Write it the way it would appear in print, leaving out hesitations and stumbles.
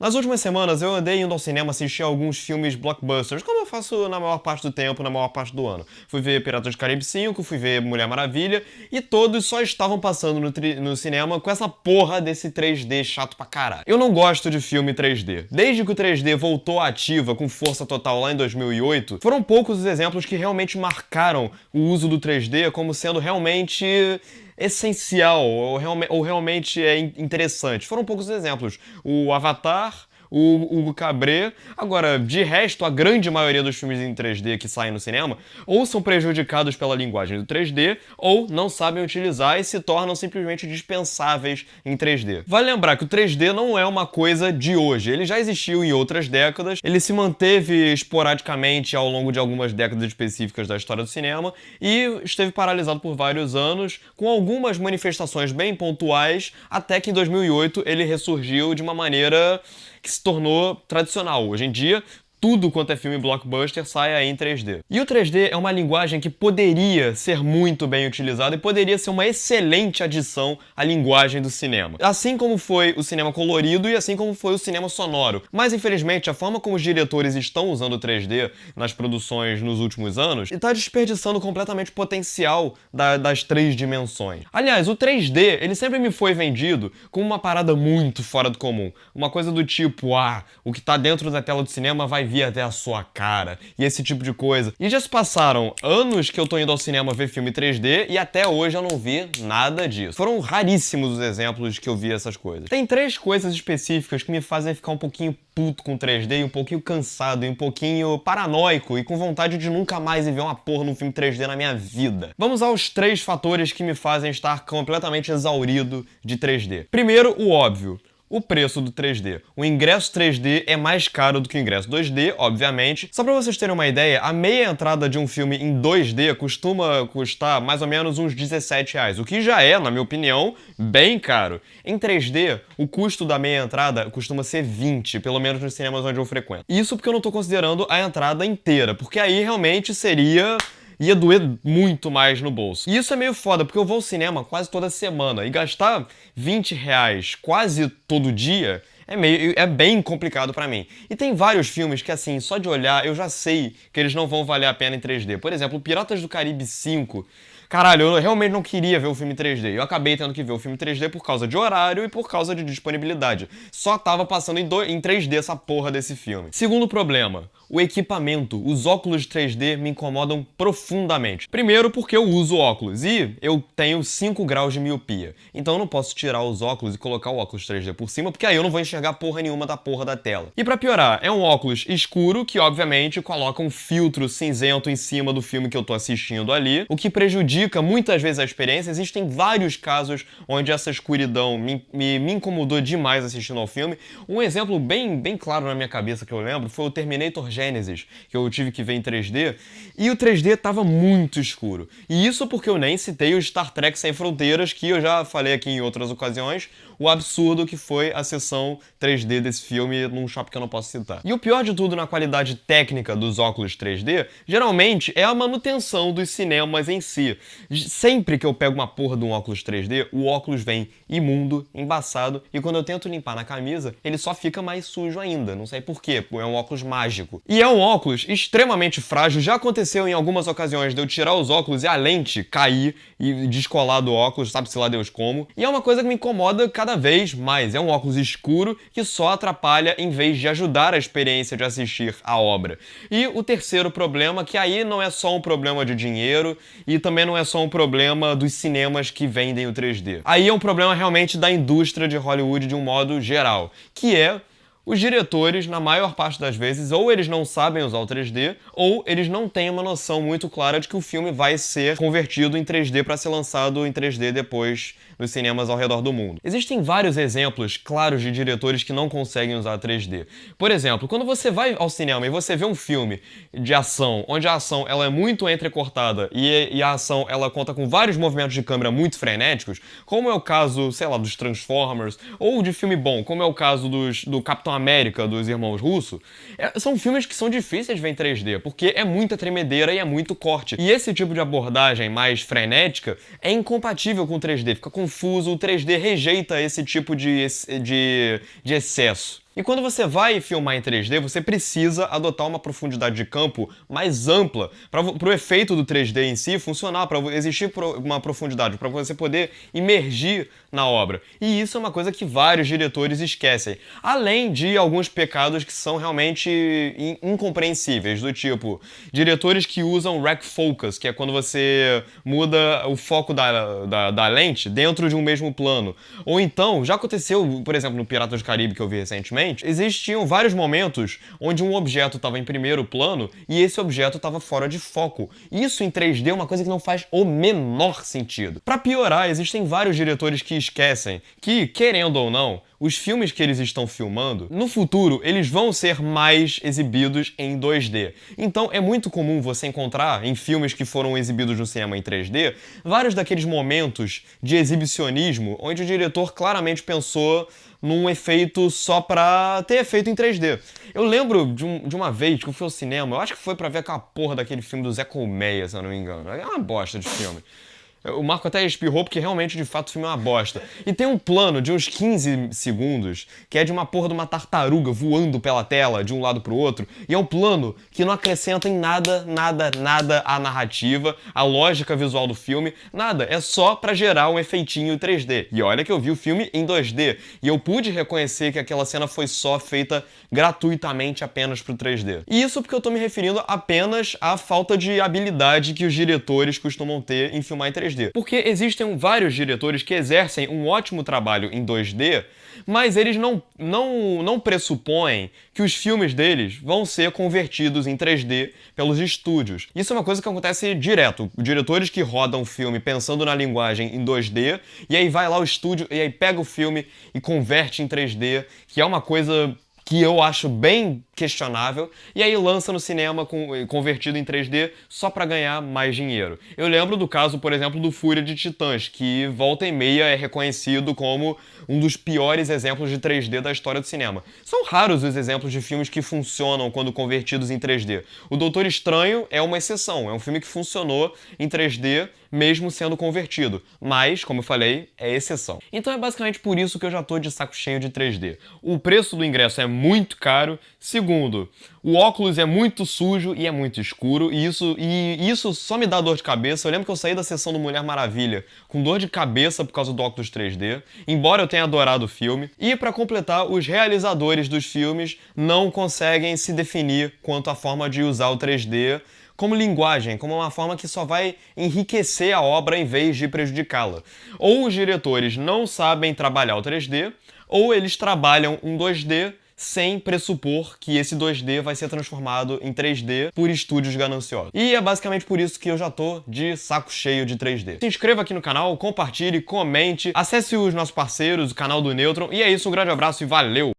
Nas últimas semanas eu andei indo ao cinema assistir alguns filmes blockbusters, como eu faço na maior parte do tempo, na maior parte do ano. Fui ver Piratas do Caribe 5, fui ver Mulher Maravilha, e todos só estavam passando no cinema com essa porra desse 3D chato pra caralho. Eu não gosto de filme 3D. Desde que o 3D voltou à ativa com força total lá em 2008, foram poucos os exemplos que realmente marcaram o uso do 3D como sendo realmente essencial ou realmente interessante. Foram poucos exemplos. O Avatar, o Hugo Cabret. Agora, de resto, a grande maioria dos filmes em 3D que saem no cinema ou são prejudicados pela linguagem do 3D ou não sabem utilizar e se tornam simplesmente dispensáveis em 3D. Vale lembrar que o 3D não é uma coisa de hoje. Ele já existiu em outras décadas, ele se manteve esporadicamente ao longo de algumas décadas específicas da história do cinema e esteve paralisado por vários anos, com algumas manifestações bem pontuais, até que em 2008 ele ressurgiu de uma maneira que se tornou tradicional. Hoje em dia, tudo quanto é filme blockbuster sai aí em 3D. E o 3D é uma linguagem que poderia ser muito bem utilizada e poderia ser uma excelente adição à linguagem do cinema. Assim como foi o cinema colorido e assim como foi o cinema sonoro. Mas, infelizmente, a forma como os diretores estão usando o 3D nas produções nos últimos anos está desperdiçando completamente o potencial das três dimensões. Aliás, o 3D, ele sempre me foi vendido como uma parada muito fora do comum. Uma coisa do tipo, o que tá dentro da tela do cinema vai vir até a sua cara, e esse tipo de coisa. E já se passaram anos que eu tô indo ao cinema ver filme 3D e até hoje eu não vi nada disso. Foram raríssimos os exemplos que eu vi essas coisas. Tem três coisas específicas que me fazem ficar um pouquinho puto com 3D e um pouquinho cansado e um pouquinho paranoico e com vontade de nunca mais ver uma porra num filme 3D na minha vida. Vamos aos três fatores que me fazem estar completamente exaurido de 3D. Primeiro, o óbvio. O preço do 3D. O ingresso 3D é mais caro do que o ingresso 2D, obviamente. Só pra vocês terem uma ideia, a meia entrada de um filme em 2D costuma custar mais ou menos uns R$17, o que já é, na minha opinião, bem caro. Em 3D, o custo da meia entrada costuma ser 20, pelo menos nos cinemas onde eu frequento. Isso porque eu não tô considerando a entrada inteira, porque aí realmente ia doer muito mais no bolso. E isso é meio foda, porque eu vou ao cinema quase toda semana e gastar R$20 quase todo dia é bem complicado pra mim. E tem vários filmes que, assim, só de olhar eu já sei que eles não vão valer a pena em 3D. Por exemplo, Piratas do Caribe 5. Caralho, eu realmente não queria ver o filme 3D. Eu acabei tendo que ver o filme 3D por causa de horário e por causa de disponibilidade. Só tava passando em 3D essa porra desse filme. Segundo problema, o equipamento. Os óculos 3D me incomodam profundamente. Primeiro porque eu uso óculos e eu tenho 5 graus de miopia. Então eu não posso tirar os óculos e colocar o óculos 3D por cima, porque aí eu não vou enxergar porra nenhuma da porra da tela. E pra piorar, é um óculos escuro que obviamente coloca um filtro cinzento em cima do filme que eu tô assistindo ali, o que prejudica muitas vezes a experiência. Existem vários casos onde essa escuridão me incomodou demais assistindo ao filme. Um exemplo bem claro na minha cabeça que eu lembro foi o Terminator Genesis, que eu tive que ver em 3D, e o 3D tava muito escuro. E isso porque eu nem citei o Star Trek Sem Fronteiras, que eu já falei aqui em outras ocasiões, o absurdo que foi a sessão 3D desse filme num shopping que eu não posso citar. E o pior de tudo na qualidade técnica dos óculos 3D, geralmente é a manutenção dos cinemas em si. Sempre que eu pego uma porra de um óculos 3D, o óculos vem imundo, embaçado, e quando eu tento limpar na camisa, ele só fica mais sujo ainda. Não sei porquê, é um óculos mágico. E é um óculos extremamente frágil. Já aconteceu em algumas ocasiões de eu tirar os óculos e a lente cair e descolar do óculos, sabe-se lá Deus como. E é uma coisa que me incomoda cada vez mais. É um óculos escuro que só atrapalha em vez de ajudar a experiência de assistir a obra. E o terceiro problema, que aí não é só um problema de dinheiro e também não é só um problema dos cinemas que vendem o 3D. Aí é um problema realmente da indústria de Hollywood de um modo geral, que é os diretores, na maior parte das vezes, ou eles não sabem usar o 3D, ou eles não têm uma noção muito clara de que o filme vai ser convertido em 3D para ser lançado em 3D depois nos cinemas ao redor do mundo. Existem vários exemplos claros de diretores que não conseguem usar 3D. Por exemplo, quando você vai ao cinema e você vê um filme de ação, onde a ação ela é muito entrecortada e a ação ela conta com vários movimentos de câmera muito frenéticos, como é o caso, sei lá, dos Transformers, ou de filme bom, como é o caso do Capitão América, dos irmãos Russo, são filmes que são difíceis de ver em 3D, porque é muita tremedeira e é muito corte. E esse tipo de abordagem mais frenética é incompatível com o 3D, fica confuso, o 3D rejeita esse tipo de excesso. E quando você vai filmar em 3D, você precisa adotar uma profundidade de campo mais ampla para o efeito do 3D em si funcionar, para existir uma profundidade, para você poder imergir na obra. E isso é uma coisa que vários diretores esquecem. Além de alguns pecados que são realmente incompreensíveis, do tipo, diretores que usam rack focus, que é quando você muda o foco da lente dentro de um mesmo plano. Ou então, já aconteceu, por exemplo, no Piratas do Caribe que eu vi recentemente, existiam vários momentos onde um objeto estava em primeiro plano e esse objeto estava fora de foco. Isso em 3D é uma coisa que não faz o menor sentido. Para piorar, existem vários diretores que esquecem que, querendo ou não, os filmes que eles estão filmando, no futuro, eles vão ser mais exibidos em 2D. Então, é muito comum você encontrar, em filmes que foram exibidos no cinema em 3D, vários daqueles momentos de exibicionismo onde o diretor claramente pensou num efeito só pra ter efeito em 3D. Eu lembro de uma vez que eu fui ao cinema, eu acho que foi pra ver aquela porra daquele filme do Zé Colmeia, se eu não me engano. É uma bosta de filme. O Marco até espirrou porque realmente, de fato, o filme é uma bosta. E tem um plano de uns 15 segundos que é de uma porra de uma tartaruga voando pela tela de um lado pro outro. E é um plano que não acrescenta em nada à narrativa, à lógica visual do filme, nada. É só pra gerar um efeitinho 3D. E olha que eu vi o filme em 2D. E eu pude reconhecer que aquela cena foi só feita gratuitamente apenas pro 3D. E isso porque eu tô me referindo apenas à falta de habilidade que os diretores costumam ter em filmar em 3D. Porque existem vários diretores que exercem um ótimo trabalho em 2D, mas eles não pressupõem que os filmes deles vão ser convertidos em 3D pelos estúdios. Isso é uma coisa que acontece direto. Diretores que rodam o filme pensando na linguagem em 2D, e aí vai lá o estúdio e aí pega o filme e converte em 3D, que é uma coisa que eu acho bem questionável, e aí lança no cinema convertido em 3D só pra ganhar mais dinheiro. Eu lembro do caso, por exemplo, do Fúria de Titãs, que volta e meia é reconhecido como um dos piores exemplos de 3D da história do cinema. São raros os exemplos de filmes que funcionam quando convertidos em 3D. O Doutor Estranho é uma exceção, é um filme que funcionou em 3D mesmo sendo convertido, mas, como eu falei, é exceção. Então é basicamente por isso que eu já tô de saco cheio de 3D. O preço do ingresso é muito caro. Segundo, o óculos é muito sujo e é muito escuro, e isso só me dá dor de cabeça. Eu lembro que eu saí da sessão do Mulher Maravilha com dor de cabeça por causa do óculos 3D, embora eu tenha adorado o filme. E pra completar, os realizadores dos filmes não conseguem se definir quanto à forma de usar o 3D como linguagem, como uma forma que só vai enriquecer a obra em vez de prejudicá-la. Ou os diretores não sabem trabalhar o 3D, ou eles trabalham um 2D sem pressupor que esse 2D vai ser transformado em 3D por estúdios gananciosos. E é basicamente por isso que eu já tô de saco cheio de 3D. Se inscreva aqui no canal, compartilhe, comente, acesse os nossos parceiros, o canal do Neutron, e é isso, um grande abraço e valeu!